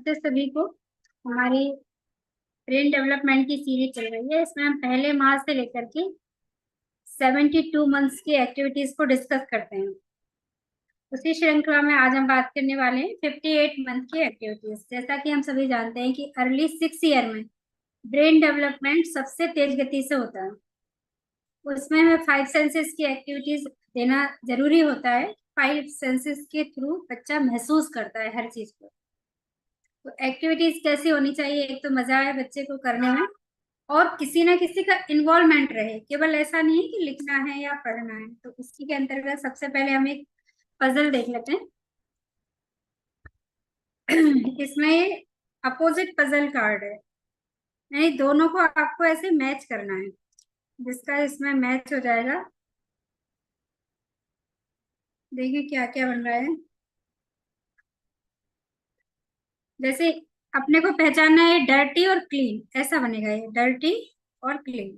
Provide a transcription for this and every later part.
नमस्ते सभी को। हमारी ब्रेन डेवलपमेंट की सीरीज चल रही है। इसमें हम पहले माह से लेकर के 72 मंथ्स की एक्टिविटीज को डिस्कस करते हैं। उसी श्रृंखला में आज हम बात करने वाले हैं 58 मंथ की एक्टिविटीज। जैसा कि हम सभी जानते हैं कि अर्ली 6 ईयर में ब्रेन डेवलपमेंट सबसे तेज गति से होता है। उसमें हमें 5 सेंसेस की एक्टिविटीज देना जरूरी होता है। 5 सेंसेस के थ्रू बच्चा महसूस करता है हर चीज को। तो एक्टिविटीज कैसी होनी चाहिए? एक तो मजा आए बच्चे को करने में, और किसी ना किसी का इन्वॉल्वमेंट रहे। केवल ऐसा नहीं है कि लिखना है या पढ़ना है। तो इसी के अंतर्गत सबसे पहले हम एक पजल देख लेते हैं। इसमें ये अपोजिट पजल कार्ड है, यानी दोनों को आपको ऐसे मैच करना है। जिसका इसमें मैच हो जाएगा, देखिए क्या क्या बन रहा है। जैसे अपने को पहचानना है डर्टी और क्लीन, ऐसा बनेगा ये डर्टी और क्लीन।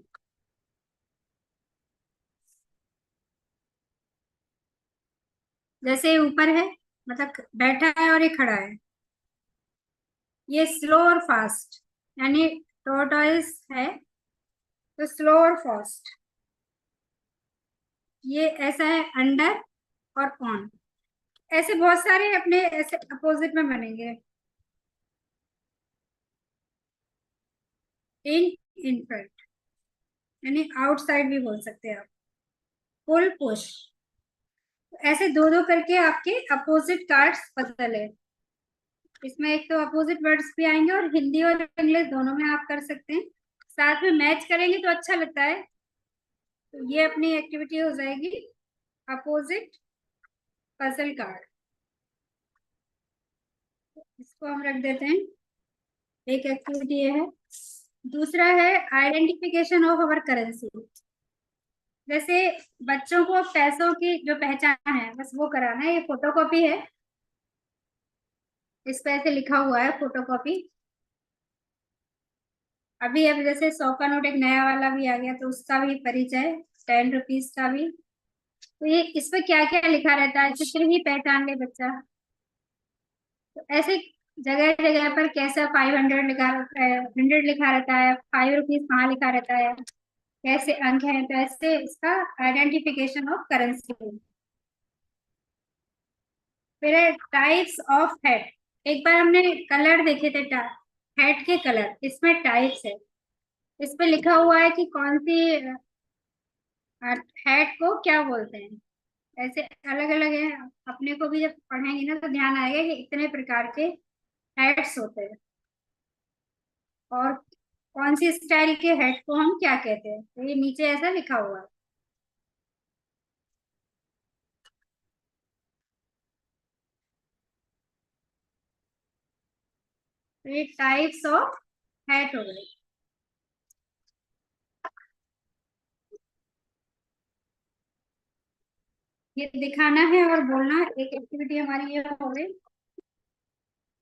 जैसे ऊपर है, मतलब बैठा है और ये खड़ा है। ये स्लो और फास्ट, यानी टॉर्टोइस है तो स्लो और फास्ट। ये ऐसा है अंडर और ऑन। ऐसे बहुत सारे अपने ऐसे अपोजिट में बनेंगे। इन इन फ्रंट, यानी आउटसाइड भी बोल सकते हैं आप। पुल पुश। ऐसे दो दो करके आपके अपोजिट कार्ड्स बदले। इसमें एक तो अपोजिट वर्ड्स भी आएंगे और हिंदी और इंग्लिश दोनों में आप कर सकते हैं। साथ में मैच करेंगे तो अच्छा लगता है। तो ये अपनी एक्टिविटी हो जाएगी अपोजिट पजल कार्ड। इसको हम रख देते हैं। एक एक्टिविटी ये है। दूसरा है आइडेंटिफिकेशन ऑफ अवर करेंसी। जैसे बच्चों को पैसों की जो पहचान है बस वो कराना है। ये फोटोकॉपी है, इस पे ऐसे लिखा हुआ है फोटोकॉपी। अभी अब जैसे 100 का नोट एक नया वाला भी आ गया तो उसका भी परिचय, 10 रुपीज का भी। तो ये इस पे क्या क्या लिखा रहता है चित्र ही पहचान ले बच्चा। तो ऐसे जगह जगह पर कैसा 500 लिखा रहता है, 100 लिखा रहता है, 5 रुपीज कहाँ लिखा रहता है, कैसे अंक है। तो ऐसे इसका आइडेंटिफिकेशन ऑफ करेंसी। फिर है टाइप्स ऑफ हेड। एक बार हमने कलर देखे थे, हेड के कलर। इसमें टाइप्स है, इस पे लिखा हुआ है कि कौन सी हेड को क्या बोलते हैं। ऐसे अलग अलग है। अपने को भी जब पढ़ेंगे ना तो ध्यान आएगा कि इतने प्रकार के हेड्स होते हैं और कौन सी स्टाइल के हेड को हम क्या कहते हैं। तो ये नीचे ऐसा लिखा हुआ है। तो ये टाइप्स ऑफ हेड हो गए। ये दिखाना है और बोलना, एक एक्टिविटी हमारी ये हो गई।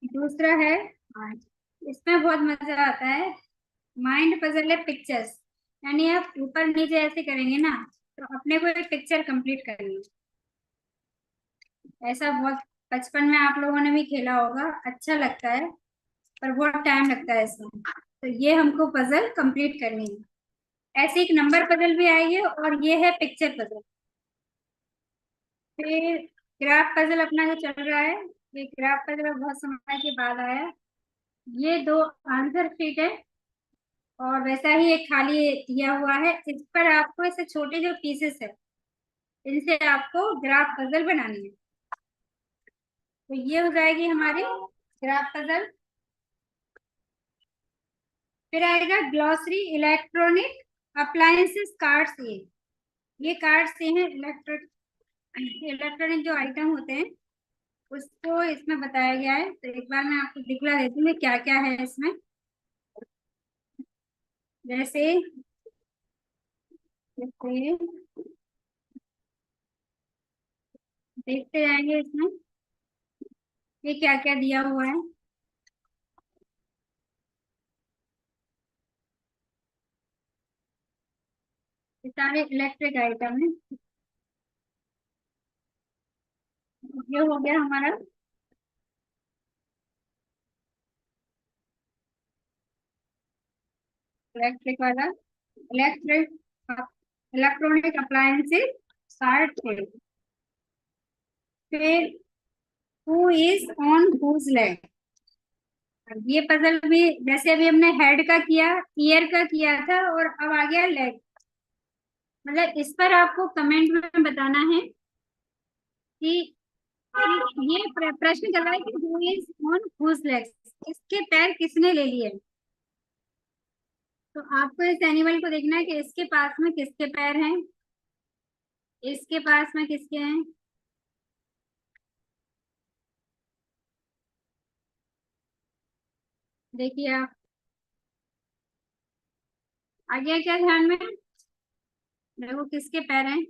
दूसरा है, हाँ, इसमें बहुत मजा आता है। माइंड पजल है पिक्चर्स, यानी आप ऊपर नीचे ऐसे करेंगे ना तो अपने को एक पिक्चर कंप्लीट करनी है। ऐसा बहुत बचपन में आप लोगों ने भी खेला होगा, अच्छा लगता है पर बहुत टाइम लगता है इसमें। तो ये हमको पजल कंप्लीट करनी है। ऐसे एक नंबर पजल भी आई है और ये है पिक्चर पजल। फिर ग्राफ पजल अपना जो चल रहा है, ये ग्राफ पजल बहुत समय के बाद आया। ये दो आंसर शीट है और वैसा ही एक खाली दिया हुआ है। इस पर आपको ऐसे छोटे जो पीसेस है इनसे आपको ग्राफ पजल बनानी है। तो ये हो जाएगी हमारी ग्राफ पजल। फिर आएगा ग्लॉसरी इलेक्ट्रॉनिक अप्लायंसेस कार्ड्स। ये कार्ड्स ये हैं इलेक्ट्रॉनिक जो आइटम होते हैं उसको इसमें बताया गया है। तो एक बार मैं आपको दिखला देती हूँ क्या क्या है इसमें। जैसे जैसे देखते जाएंगे इसमें ये क्या क्या दिया हुआ है। ये सारे इलेक्ट्रिक आइटम है। ये हो गया हमारा इलेक्ट्रिक वाला, इलेक्ट्रिक इलेक्ट्रॉनिक अप्लायंसेस स्टार्ट थे। फिर who is on whose leg. ये पजल भी जैसे अभी हमने हेड का किया, ईयर का किया था, और अब आ गया लेग। मतलब इस पर आपको कमेंट में बताना है कि ये प्रश्न चल रहा है कि who is on whose legs, इसके पैर किसने ले लिए। तो आपको इस एनिमल को देखना है कि इसके पास में किसके पैर हैं, इसके पास में किसके हैं। देखिए आप, आ गया क्या ध्यान में। देखो किसके पैर हैं,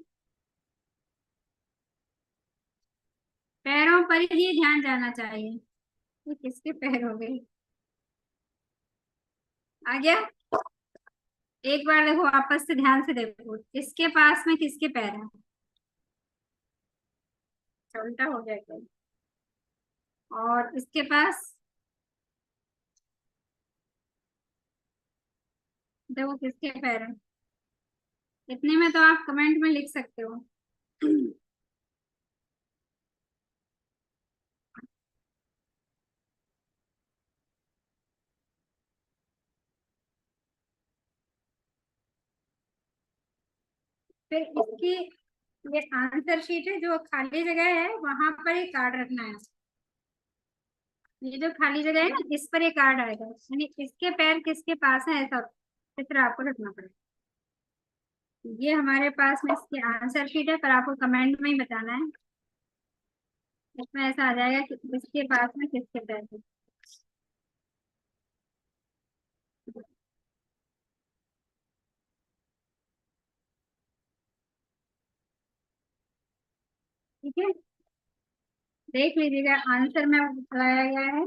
पैरों पर ही ध्यान जाना चाहिए। ये किसके पैर हो गए, आ गया। एक बार देखो वापस से ध्यान से देखो, इसके पास में किसके पैर हैं। अच्छा, उल्टा हो गया क्या। और इसके पास देखो किसके पैर हैं। इतने में तो आप कमेंट में लिख सकते हो। फिर इसकी ये आंसर शीट है, जो खाली जगह है वहां पर एक कार्ड रखना है। ये जो खाली जगह है ना, इस पर एक कार्ड आएगा, यानी इसके पैर किसके पास है, ऐसा चित्र आपको रखना पड़ेगा। ये हमारे पास में इसकी आंसर शीट है, पर आपको कमेंट में ही बताना है। इसमें ऐसा आ जाएगा कि इसके पास में किसके पैर है। ठीक है, देख लीजिएगा आंसर में बताया गया है।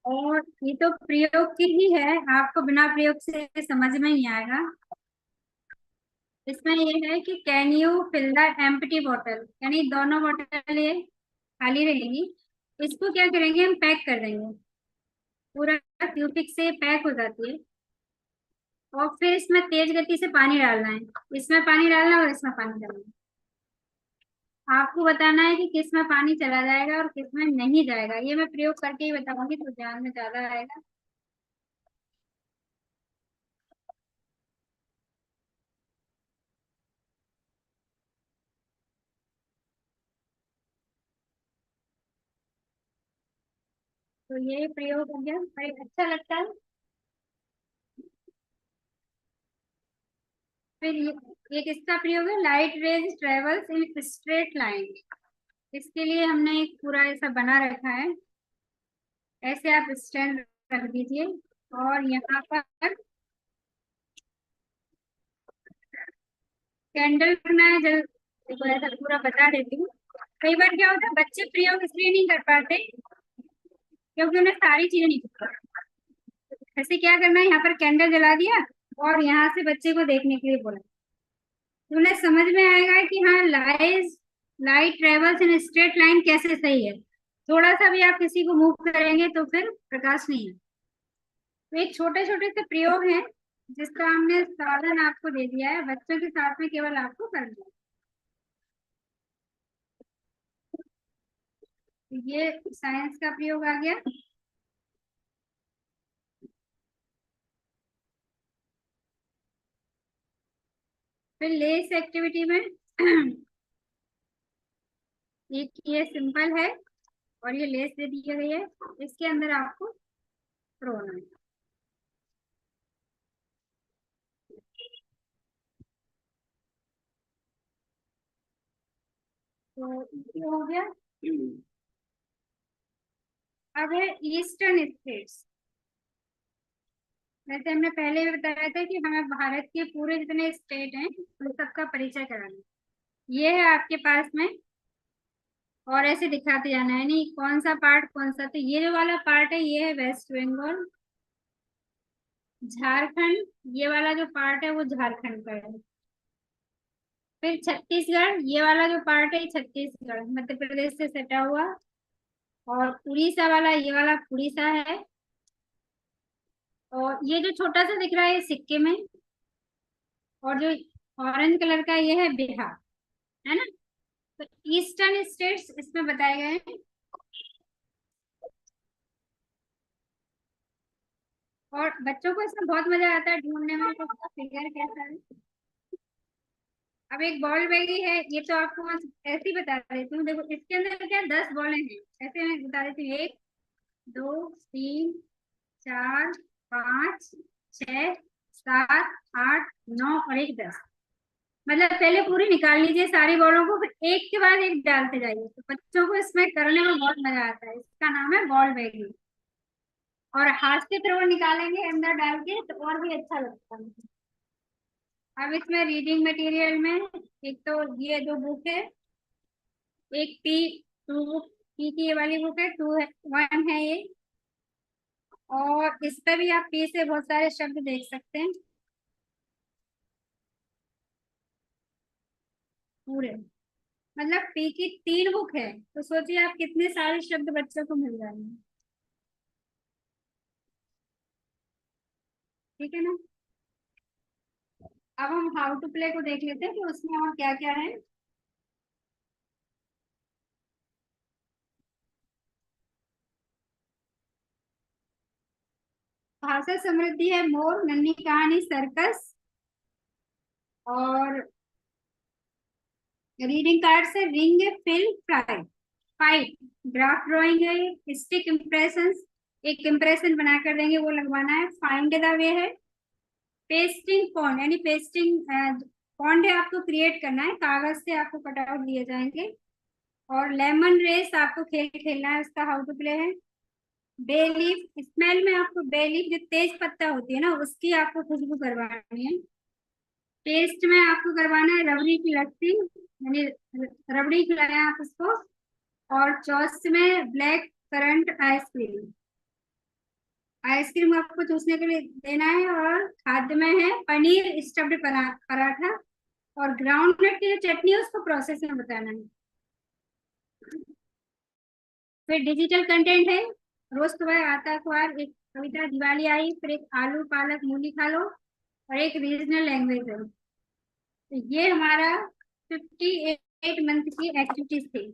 और ये तो प्रयोग की ही है, आपको बिना प्रयोग से समझ में नहीं आएगा। इसमें ये है कि can you fill the empty bottle, यानी दोनों बॉटल ये खाली रहेंगी। इसको क्या करेंगे, हम पैक कर देंगे, पूरा ट्यूबिक से पैक हो जाती है। और फिर इसमें तेज गति से पानी डालना है, इसमें पानी डालना है और इसमें पानी डालना है। आपको बताना है कि किस में पानी चला जाएगा और किस में नहीं जाएगा। ये मैं प्रयोग करके ही बताऊंगी तो ध्यान में ज्यादा आएगा। तो ये प्रयोग हो गया, भाई अच्छा लगता है। फिर ये किसका प्रयोग है, light rays travels in straight line. इसके लिए हमने एक पूरा ऐसा बना रखा है, ऐसे आप स्टैंड रख दीजिए। और यहाँ पर कैंडल रखना है, जल देखो ऐसा पूरा बता देती हूँ। कई बार क्या होता है, बच्चे प्रयोग इसलिए नहीं कर पाते क्योंकि उन्हें सारी चीजें नहीं पता। ऐसे क्या करना है, यहाँ पर कैंडल जला दिया और यहाँ से बच्चे को देखने के लिए बोला, तो उन्हें समझ में आएगा कि हाँ light light travels in straight line कैसे सही है। थोड़ा सा भी आप किसी को मूव करेंगे तो फिर प्रकाश नहीं है। तो एक छोटे छोटे से प्रयोग हैं जिसका हमने साधन आपको दे दिया है, बच्चों के साथ में केवल आपको करना है। तो ये साइंस का प्रयोग आ गया। फिर लेस एक्टिविटी में एक ये सिंपल है और ये लेस दे दी गई है, इसके अंदर आपको रोना है। तो ये हो गया। अब है ईस्टर्न स्टेट्स। वैसे हमने पहले भी बताया था कि हमें भारत के पूरे जितने स्टेट हैं उन सबका परिचय कराना है। ये है आपके पास में, और ऐसे दिखाते जाना है, नहीं कौन सा पार्ट कौन सा। तो ये जो वाला पार्ट है ये है वेस्ट बंगाल, झारखंड, ये वाला जो पार्ट है वो झारखंड का है। फिर छत्तीसगढ़, ये वाला जो पार्ट है ये छत्तीसगढ़ मध्य प्रदेश से सटा हुआ। और उड़ीसा वाला, ये वाला उड़ीसा है। और ये जो छोटा सा दिख रहा है ये सिक्किम है। और जो ऑरेंज कलर का ये है बिहार, है ना। तो ईस्टर्न स्टेट्स इसमें बताए गए हैं। और बच्चों को इसमें बहुत मजा आता है ढूंढने में तो उसका फिगर कैसा है। अब एक बॉल बैगी है, ये तो आपको मैं ऐसे ही बता देती हूँ। देखो इसके अंदर क्या 10 बॉलें हैं, ऐसे मैं बता देती हूँ। 1 2 3 4 5 6 7 8 9 और एक 10। मतलब पहले पूरी निकाल लीजिए सारी बॉलों को, फिर एक के बाद एक डालते जाइए, तो बच्चों को इसमें करने में बहुत मजा आता है। इसका नाम है बॉल बैगिंग। और हाथ से फिर वो निकालेंगे अंदर डाल के तो और भी अच्छा लगता है। अब इसमें रीडिंग मटेरियल में एक तो ये दो बुक है। एक पी टू बुक, पी की ये वाली बुक है, टू है, वन है ये। और इस पे भी आप पी से बहुत सारे शब्द देख सकते हैं पूरे। मतलब पी की 3 बुक है, तो सोचिए आप कितने सारे शब्द बच्चों को मिल जाएंगे। ठीक है ना। अब हम हाउ टू प्ले को देख लेते हैं कि उसमें और क्या क्या है। भाषा समृद्धि है मोर, नन्ही कहानी सर्कस। और रीडिंग कार्ड से ring, fill, fry, fight, graph drawing है, स्टिक इम्प्रेशंस, एक इम्प्रेशन बनाकर देंगे वो लगवाना है, फाइंड द वे है, पेस्टिंग पॉन्ड यानी पेस्टिंग पॉन्ड है आपको क्रिएट करना है, कागज से आपको कटआउट दिए जाएंगे। और लेमन रेस आपको खेल खेलना है, उसका हाउ टू प्ले है। बे लीफ, स्मेल में आपको बे लीफ जो तेज पत्ता होती है ना उसकी आपको खुशबू करवानी है। टेस्ट में आपको करवाना है रबड़ी की लस्सी, यानी रबड़ी खिलाएं आप उसको। और चॉइस में ब्लैक करंट आइसक्रीम, आइसक्रीम आपको चूसने के लिए देना है। और खाद्य में है पनीर स्टफ्ड पराठा। और ग्राउंड नट की जो चटनी है उसको प्रोसेस में बताना है। फिर डिजिटल कंटेंट है, रोज सुबह आता अखबार, एक कविता दिवाली आई, फिर एक आलू पालक मूली खा लो, और एक रीजनल लैंग्वेज है। तो ये हमारा 58 मंथ की एक्टिविटीज थी।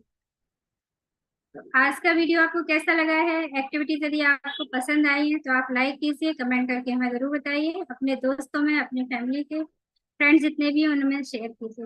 तो आज का वीडियो आपको कैसा लगा है, एक्टिविटीज यदि आपको पसंद आई है तो आप लाइक कीजिए, कमेंट करके हमें जरूर बताइए, अपने दोस्तों में, अपने फैमिली के फ्रेंड्स जितने भी हैं उनमें शेयर कीजिए।